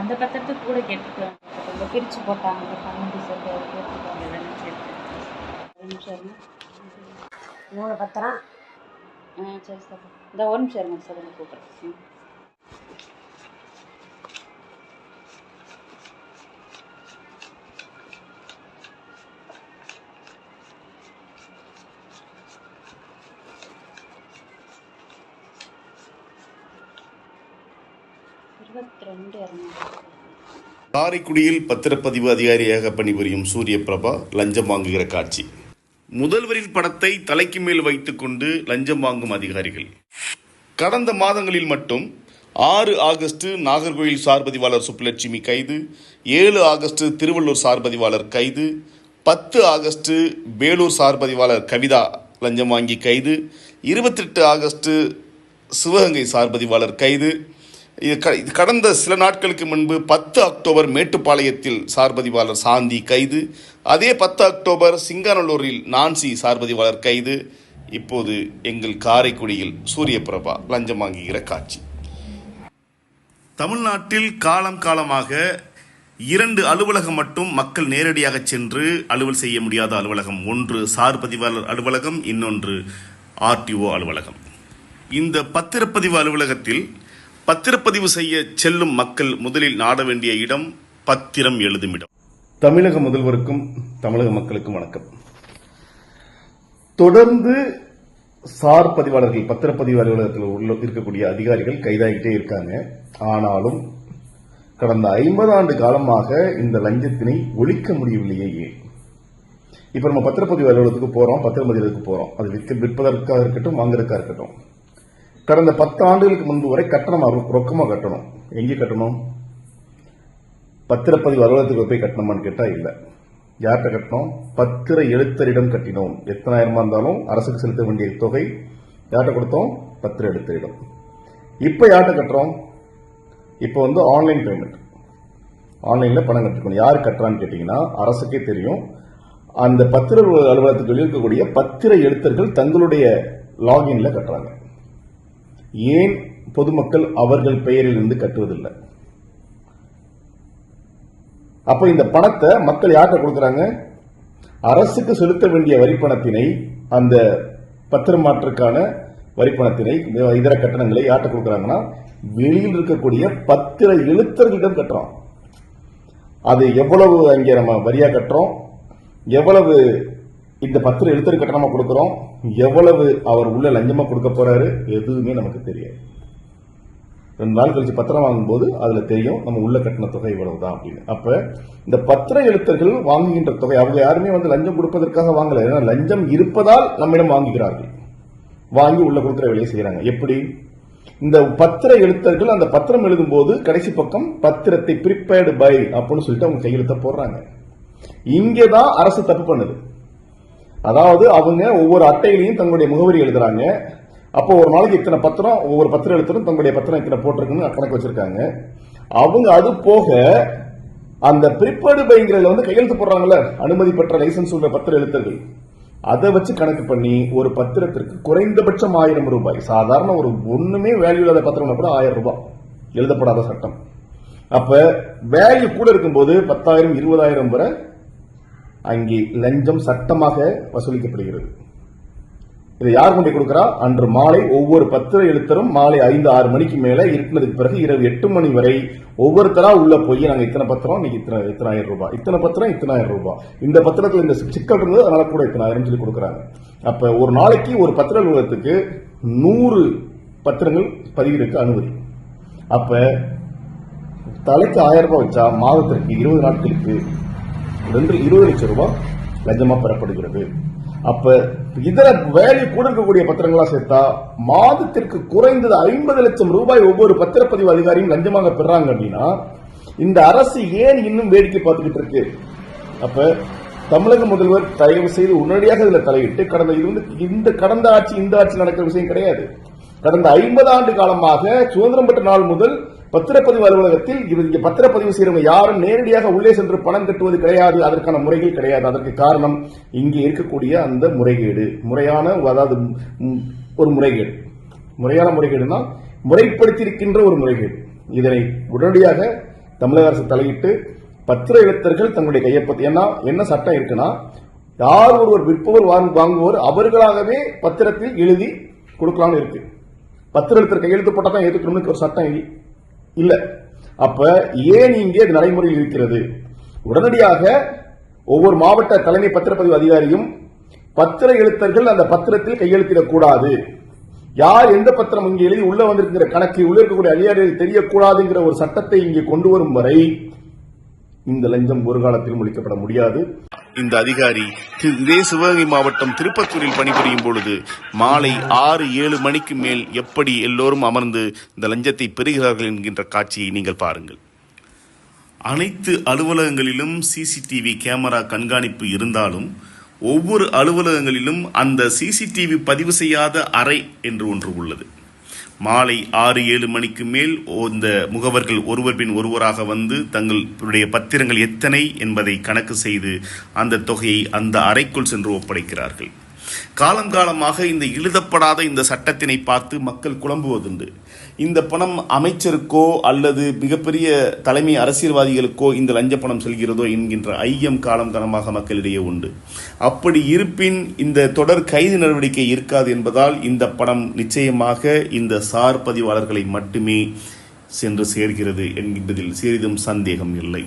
அந்த பத்திரத்துக்கு கூட கேட்டுக்கலாம். கொஞ்சம் பிரித்து போட்டாங்க 12 சென்ட் கேட்டுருக்காங்க. எதனா சேர்த்து ஒரு நிமிஷம் இருங்க. 3 பத்திரம். சரி சார். இந்த ஒரு நிமிஷம் இருங்க சார், கூப்பிட்றேன். காரைக்குடியில் பத்திரப்பதிவு அதிகாரியாக பணிபுரியும் சூரியபிரபா லஞ்சம் வாங்குகிற காட்சி. முதல்வரின் படத்தை தலைக்கு மேல் வைத்துக்கொண்டு லஞ்சம் வாங்கும் அதிகாரிகள். கடந்த மாதங்களில் மட்டும் 6 ஆகஸ்ட் நாகர்கோயில் சார் பதிவாளர் சுப்புலட்சுமி கைது, 7 ஆகஸ்ட் திருவள்ளூர் சார் பதிவாளர் கைது, 10 ஆகஸ்ட் வேலூர் சார் பதிவாளர் கவிதா லஞ்சம் வாங்கி கைது, 28 ஆகஸ்ட் சிவகங்கை சார் பதிவாளர் கைது. கடந்த சில நாட்களுக்கு முன்பு 10 அக்டோபர் மேட்டுப்பாளையத்தில் சார் பதிவாளர் சாந்தி கைது, அதே 10 அக்டோபர் சிங்காநல்லூரில் நான்சி சார் பதிவாளர் கைது. இப்போது எங்கள் காரைக்குடியில் சூரியபிரபா லஞ்சம் வாங்குகிற காட்சி. தமிழ்நாட்டில் காலம் காலமாக 2 அலுவலகம் மட்டும் மக்கள் நேரடியாக சென்று அலுவல் செய்ய முடியாத அலுவலகம். ஒன்று சார் பதிவாளர் அலுவலகம், இன்னொன்று RTO அலுவலகம். இந்த பத்திரப்பதிவு அலுவலகத்தில் பத்திரப்பதிவு செய்ய செல்லும் மக்கள் முதலில் நாட வேண்டிய இடம் பத்திரம் எழுதும் இடம். தமிழக முதல்வருக்கும் தமிழக மக்களுக்கும் வணக்கம். தொடர்ந்து சார் பதிவாளர்கள் பத்திரப்பதிவு அலுவலகத்தில் இருக்கக்கூடிய அதிகாரிகள் கைதாகிட்டே இருக்காங்க. ஆனாலும் கடந்த 50 ஆண்டு காலமாக இந்த லஞ்சத்தினை ஒழிக்க முடியவில்லையே ஏன்? இப்ப நம்ம பத்திரப்பதிவு அலுவலகத்துக்கு போறோம், பத்திரப்பதிவுக்கு போறோம். அது விற்பதற்காக இருக்கட்டும், வாங்குறதுக்காக இருக்கட்டும். கடந்த 10 ஆண்டுகளுக்கு முன்பு வரை கட்டணம் ரொக்கமா கட்டணும். எங்கே கட்டணும்? பத்திரப்பதிவு அலுவலகத்துக்கு போய் கட்டணுமான்னு கேட்டா இல்ல. யார்கிட்ட கட்டணும்? பத்திர எழுத்தரிடம் கட்டினோம். எத்தனாயிரமா இருந்தாலும் அரசுக்கு செலுத்த வேண்டிய தொகை யார்கிட்ட கொடுத்தோம்? பத்திர எழுத்தரிடம். இப்ப யார்கிட்ட கட்டுறோம்? இப்ப ஆன்லைன் பேமெண்ட், ஆன்லைன்ல பணம் கட்டணும். யார் கட்டுறான்னு கேட்டீங்கன்னா அரசுக்கே தெரியும். அந்த பத்திர அலுவலகத்துக்கு இருக்கக்கூடிய பத்திர எழுத்தர்கள் தங்களுடைய லாகின்ல கட்டுறாங்க. ஏன் பொதுமக்கள் அவர்கள் பெயரில் இருந்து கட்டுவதில்லை? அப்ப இந்த பணத்தை மக்கள் யார்கிட்ட கொடுக்கறாங்க? அரசுக்கு செலுத்த வேண்டிய வரிப்பணத்தினை, அந்த பத்திரமாற்றுக்கான வரிப்பணத்தினை, இதர கட்டணங்களை யார்கிட்ட கொடுக்கறாங்கன்னா வெளியில் இருக்கக்கூடிய பத்திர எழுத்தர்களிடம் கட்டுறோம். அது எவ்வளவு அங்கே நம்ம வரியா கட்டுறோம், எவ்வளவு இந்த பத்திர எழுத்தர் கட்டணமா கொடுக்கிறோம், எவ்வளவு அவர் உள்ள லஞ்சமா கொடுக்க போறாரு, எதுவுமே நமக்கு தெரியாது. 2 நாள் கழிச்சு பத்திரம் வாங்கும்போது அதுல தெரியும் நம்ம உள்ள கட்டண தொகை இவ்வளவுதான் அப்படின்னு. அப்ப இந்த பத்திர எழுத்தர்கள் வாங்குகின்ற தொகை அவங்க யாருமே லஞ்சம் கொடுப்பதற்காக வாங்கல. ஏன்னா லஞ்சம் இருப்பதால் நம்மிடம் வாங்குகிறார்கள். வாங்கி உள்ள கொடுக்கிற வேலையை செய்யறாங்க. எப்படி? இந்த பத்திர எழுத்தர்கள் அந்த பத்திரம் எழுதும் போது கடைசி பக்கம் பத்திரத்தை ப்ரிப்பேர்டு பை அப்படின்னு சொல்லிட்டு அவங்க கையெழுத்த போடுறாங்க. இங்கேதான் அரசு தப்பு பண்ணுது. அதாவது அவங்க ஒவ்வொரு அட்டையிலையும் தங்களுடைய முகவரி எழுதுறாங்க. அப்போ ஒரு நாளைக்கு இத்தனை பத்திரம், ஒவ்வொரு பத்திரம் எழுத்தரும் தங்களுடைய பத்திரம் இத்தனை போட்டிருக்குன்னு கணக்கு வச்சிருக்காங்க. அவங்க அது போக அந்த ப்ரிப்பேர்டு பைங்கிறதுல கையெழுத்து போடுறாங்கல்ல, அனுமதி பெற்ற லைசன்ஸ் உள்ள பத்திர எழுத்தர்கள், அதை வச்சு கணக்கு பண்ணி ஒரு பத்திரத்திற்கு குறைந்தபட்சம் 1000 ரூபாய். சாதாரண ஒரு ஒண்ணுமே வேல்யூ இல்லாத பத்திரம் கூட 1000 ரூபாய் எழுதப்படாத சட்டம். அப்ப வேல்யூ கூட இருக்கும்போது 10,000 20,000 வரை அங்கே லஞ்சம் சட்டமாக வசூலிக்கப்படுகிறது. இதை யார் கொண்டு கொடுக்கிறா? அன்று மாலை ஒவ்வொரு பத்திர எழுத்தரும் மாலை 5-6 மணிக்கு மேல இருக்கினதுக்கு பிறகு இரவு 8 மணி வரை ஒவ்வொருத்தரா உள்ள போய் நாங்க இத்தனை பத்திரம், இன்னைக்கு இத்தனை 1000 ரூபாய், இத்தனை பத்திரம் இத்தனை 1000 ரூபாய், இந்த பத்திரத்துல இந்த சிக்கல் இருந்தது அதனால கூட இத்தனை 1000 சொல்லி கொடுக்குறாங்க. அப்ப ஒரு நாளைக்கு ஒரு பத்திர அலுவலகத்துக்கு 100 பத்திரங்கள் பதிவிற்கு அனுமதி. அப்ப தலைக்கு 1000 ரூபாய் வச்சா மாதத்திற்கு 20 நாட்களுக்கு 20 லட்சம் ரூபாய் லஞ்சமா பெறப்படுகிறது. அப்ப இதர வேல்யூ கூட இருக்கக்கூடிய பத்திரங்களா சேர்த்தா மாதத்திற்கு குறைந்தது 50 லட்சம் ரூபாய் ஒவ்வொரு பத்திரப்பதிவு அதிகாரியும் லஞ்சமாக பெறாங்க. அப்படின்னா இந்த அரசு ஏன் இன்னும் வேடிக்கை பார்த்துக்கிட்டு இருக்கு? அப்ப தமிழக முதல்வர் தயவு செய்து உடனடியாக இதுல தலையிட்டு கடந்த ஆட்சி இந்த ஆட்சி நடக்கிற விஷயம் கிடையாது. கடந்த 50 ஆண்டு காலமாக சுதந்திரம் பெற்ற நாள் முதல் பத்திரப்பதிவு அலுவலகத்தில் இங்க பத்திரப்பதிவு செய்யறவங்க யாரும் நேரடியாக உள்ளே சென்று பணம் கட்டுவது கிடையாது. அதற்கான முறைகள் கிடையாது. அதற்கு காரணம் இங்கே இருக்கக்கூடிய அந்த முறைகேடு. அதாவது ஒரு முறைகேடு, முறையான முறைகேடுனா முறைப்படுத்தியிருக்கின்ற ஒரு முறைகேடு. இதனை உடனடியாக தமிழக அரசு தலையிட்டு பத்திர எழுத்தர்கள் தங்களுடைய கையொப்பத்தை, ஏன்னா என்ன சட்டம் இருக்குன்னா, யார் ஒருவர் விற்பவர் வாங்குவோர் அவர்களாகவே பத்திரத்தில் எழுதி கொடுக்கலாம்னு இருக்கு. பத்திர எழுத்தர் கையெழுத்து போட்டா தான் ஏற்றுக்கணும்னு ஒரு சட்டம் இல்ல. அப்ப ஏன் இங்கே இது நடைமுறையில் இருக்கிறது? உடனடியாக ஒவ்வொரு மாவட்ட தலைமை பத்திரப்பதிவு அதிகாரியும் பத்திர எழுத்தர்கள் அந்த பத்திரத்தில் கையெழுத்திடக்கூடாது, யார் எந்த பத்திரம் இங்கே எழுதி உள்ள வந்திருக்கிற கணக்கு உள்ள இருக்கக்கூடிய அதிகாரிகள் தெரியக்கூடாதுங்கிற ஒரு சட்டத்தை இங்கே கொண்டு வரும் வரை இந்த லஞ்சம் ஒரு காலத்தில் ஒழிக்கப்பட முடியாது. இந்த அதிகாரி இதே சிவகங்கை மாவட்டம் திருப்பத்தூரில் பணிபுரியும் பொழுது மாலை 6-7 மணிக்கு மேல் எப்படி எல்லோரும் அமர்ந்து இந்த லஞ்சத்தை பெறுகிறார்கள் என்கின்ற காட்சியை நீங்கள் பாருங்கள். அனைத்து அலுவலகங்களிலும் சிசிடிவி கேமரா கண்காணிப்பு இருந்தாலும் ஒவ்வொரு அலுவலகங்களிலும் அந்த சிசிடிவி பதிவு செய்யாத அறை என்று ஒன்று உள்ளது. மாலை 6-7 மணிக்கு மேல் இந்த முகவர்கள் ஒருவர் பின் ஒருவராக வந்து தங்களுடைய பத்திரங்கள் எத்தனை என்பதை கணக்கு செய்து அந்த தொகையை அந்த அறைக்குள் சென்று ஒப்படைக்கிறார்கள். காலங்காலமாக இந்த எழுதப்படாத இந்த சட்டத்தினை பார்த்து மக்கள் குழம்புவதுண்டு. இந்த பணம் அமைச்சருக்கோ அல்லது மிகப்பெரிய தலைமை அரசியல்வாதிகளுக்கோ இந்த லஞ்ச பணம் செல்கிறதோ என்கின்ற ஐயம் காலங்காலமாக மக்களிடையே உண்டு. அப்படி இருப்பின் இந்த தொடர் கைது நடவடிக்கை இருக்காது என்பதால் இந்த பணம் நிச்சயமாக இந்த சார் பதிவாளர்களை மட்டுமே சென்று சேர்கிறது என்கின்றதில் சிறிதும் சந்தேகம் இல்லை.